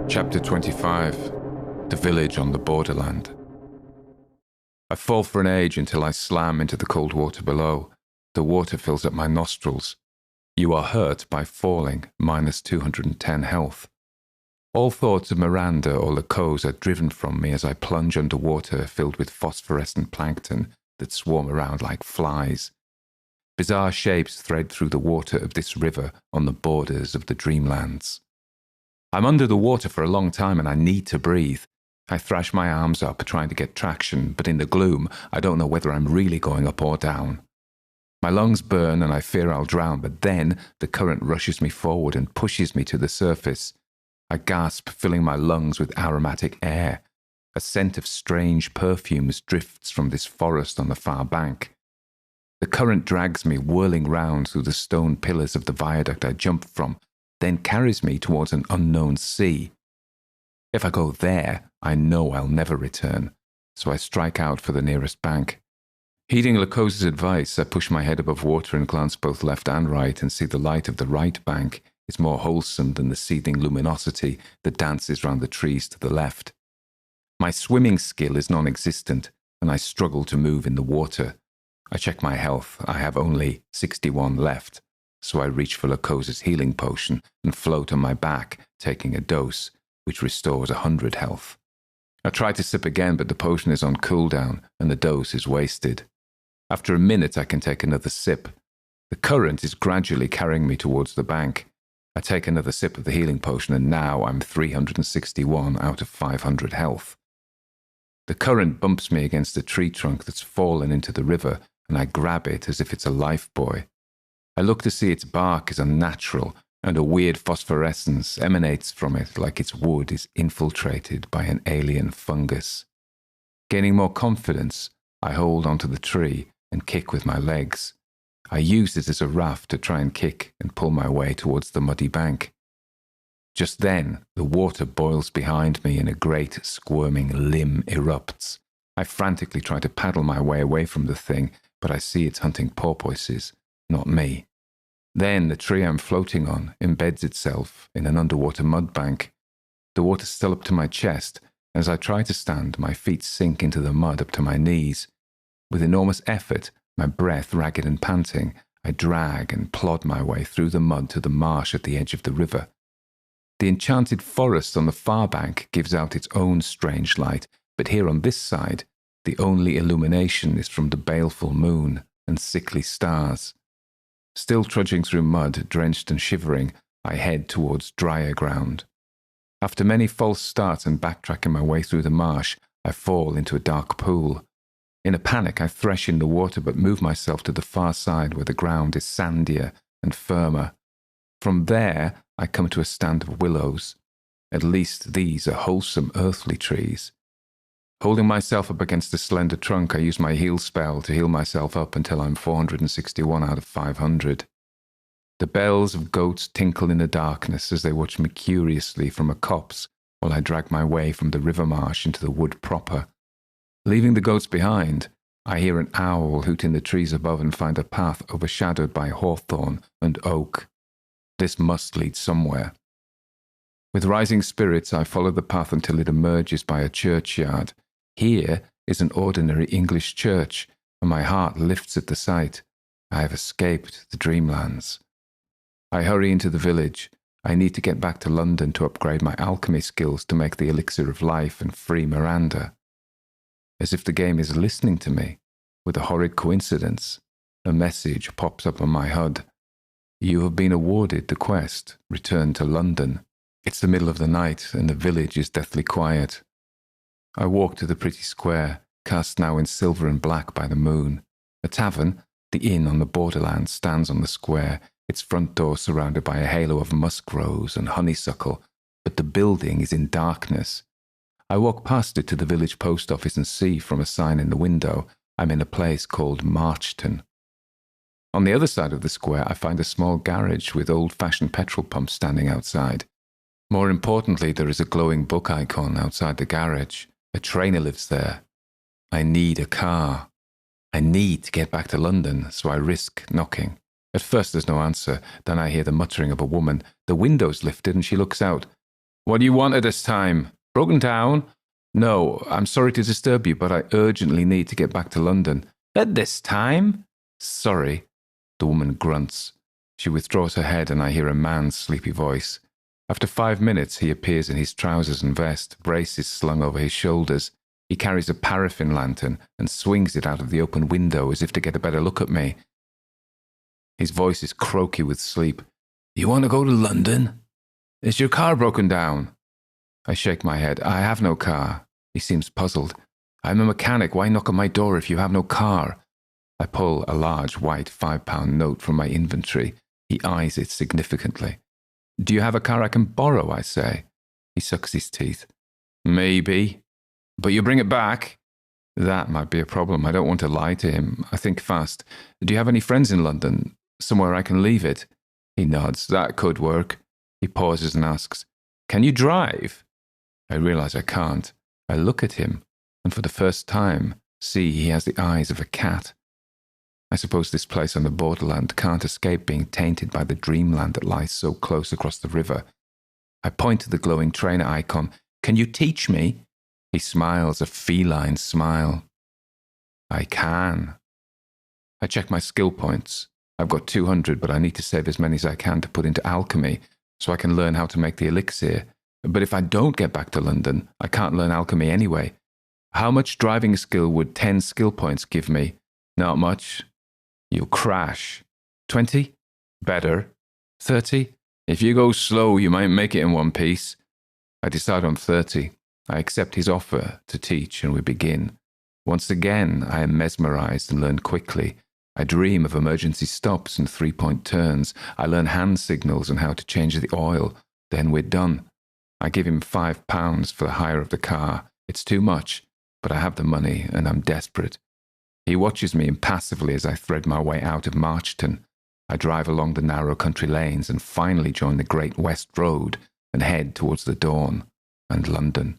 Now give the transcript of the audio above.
Chapter 25. The Village on the Borderland. I fall for an age until I slam into the cold water below. The water fills up my nostrils. You are hurt by falling, minus 210 health. All thoughts of Miranda or Lacose are driven from me as I plunge underwater filled with phosphorescent plankton that swarm around like flies. Bizarre shapes thread through the water of this river on the borders of the dreamlands. I'm under the water for a long time and I need to breathe. I thrash my arms up trying to get traction, but in the gloom, I don't know whether I'm really going up or down. My lungs burn and I fear I'll drown, but then the current rushes me forward and pushes me to the surface. I gasp, filling my lungs with aromatic air. A scent of strange perfumes drifts from this forest on the far bank. The current drags me whirling round through the stone pillars of the viaduct I jumped from, then carries me towards an unknown sea. If I go there, I know I'll never return, so I strike out for the nearest bank. Heeding Lacose's advice, I push my head above water and glance both left and right and see the light of the right bank is more wholesome than the seething luminosity that dances round the trees to the left. My swimming skill is non-existent, and I struggle to move in the water. I check my health. I have only 61 left. So I reach for Lacose's healing potion and float on my back, taking a dose, which restores 100 health. I try to sip again, but the potion is on cooldown and the dose is wasted. After a minute, I can take another sip. The current is gradually carrying me towards the bank. I take another sip of the healing potion and now I'm 361 out of 500 health. The current bumps me against a tree trunk that's fallen into the river and I grab it as if it's a lifebuoy. I look to see its bark is unnatural, and a weird phosphorescence emanates from it like its wood is infiltrated by an alien fungus. Gaining more confidence, I hold onto the tree and kick with my legs. I use it as a raft to try and kick and pull my way towards the muddy bank. Just then, the water boils behind me and a great squirming limb erupts. I frantically try to paddle my way away from the thing, but I see it's hunting porpoises. Not me. Then the tree I'm floating on embeds itself in an underwater mud bank. The water's still up to my chest. As I try to stand, my feet sink into the mud up to my knees. With enormous effort, my breath ragged and panting, I drag and plod my way through the mud to the marsh at the edge of the river. The enchanted forest on the far bank gives out its own strange light, but here on this side, the only illumination is from the baleful moon and sickly stars. Still trudging through mud, drenched and shivering, I head towards drier ground. After many false starts and backtracking my way through the marsh, I fall into a dark pool. In a panic, I thresh in the water but move myself to the far side where the ground is sandier and firmer. From there, I come to a stand of willows. At least these are wholesome earthly trees. Holding myself up against a slender trunk, I use my heal spell to heal myself up until I'm 461 out of 500. The bells of goats tinkle in the darkness as they watch me curiously from a copse while I drag my way from the river marsh into the wood proper. Leaving the goats behind, I hear an owl hoot in the trees above and find a path overshadowed by hawthorn and oak. This must lead somewhere. With rising spirits, I follow the path until it emerges by a churchyard. Here is an ordinary English church, and my heart lifts at the sight. I have escaped the dreamlands. I hurry into the village. I need to get back to London to upgrade my alchemy skills to make the elixir of life and free Miranda. As if the game is listening to me, with a horrid coincidence, a message pops up on my HUD. You have been awarded the quest. Return to London. It's the middle of the night, and the village is deathly quiet. I walk to the pretty square, cast now in silver and black by the moon. A tavern, the inn on the borderland, stands on the square, its front door surrounded by a halo of musk rose and honeysuckle, but the building is in darkness. I walk past it to the village post office and see from a sign in the window I'm in a place called Marchton. On the other side of the square, I find a small garage with old-fashioned petrol pumps standing outside. More importantly, there is a glowing book icon outside the garage. A trainer lives there. I need a car. I need to get back to London, so I risk knocking. At first there's no answer. Then I hear the muttering of a woman. The window's lifted and she looks out. What do you want at this time? Broken down? No, I'm sorry to disturb you, but I urgently need to get back to London. At this time? Sorry. The woman grunts. She withdraws her head and I hear a man's sleepy voice. After 5 minutes, he appears in his trousers and vest, braces slung over his shoulders. He carries a paraffin lantern and swings it out of the open window as if to get a better look at me. His voice is croaky with sleep. You want to go to London? Is your car broken down? I shake my head. I have no car. He seems puzzled. I'm a mechanic. Why knock on my door if you have no car? I pull a large white £5 note from my inventory. He eyes it significantly. Do you have a car I can borrow, I say. He sucks his teeth. Maybe. But you bring it back? That might be a problem. I don't want to lie to him. I think fast. Do you have any friends in London? Somewhere I can leave it? He nods. That could work. He pauses and asks, Can you drive? I realize I can't. I look at him, and for the first time, see he has the eyes of a cat. I suppose this place on the borderland can't escape being tainted by the dreamland that lies so close across the river. I point to the glowing trainer icon. Can you teach me? He smiles a feline smile. I can. I check my skill points. I've got 200, but I need to save as many as I can to put into alchemy so I can learn how to make the elixir. But if I don't get back to London, I can't learn alchemy anyway. How much driving skill would 10 skill points give me? Not much. You'll crash. 20? Better. 30? If you go slow, you might make it in one piece. I decide on 30. I accept his offer to teach and we begin. Once again, I am mesmerized and learn quickly. I dream of emergency stops and 3-point turns. I learn hand signals and how to change the oil. Then we're done. I give him £5 for the hire of the car. It's too much, but I have the money and I'm desperate. He watches me impassively as I thread my way out of Marchton. I drive along the narrow country lanes and finally join the Great West Road and head towards the dawn and London.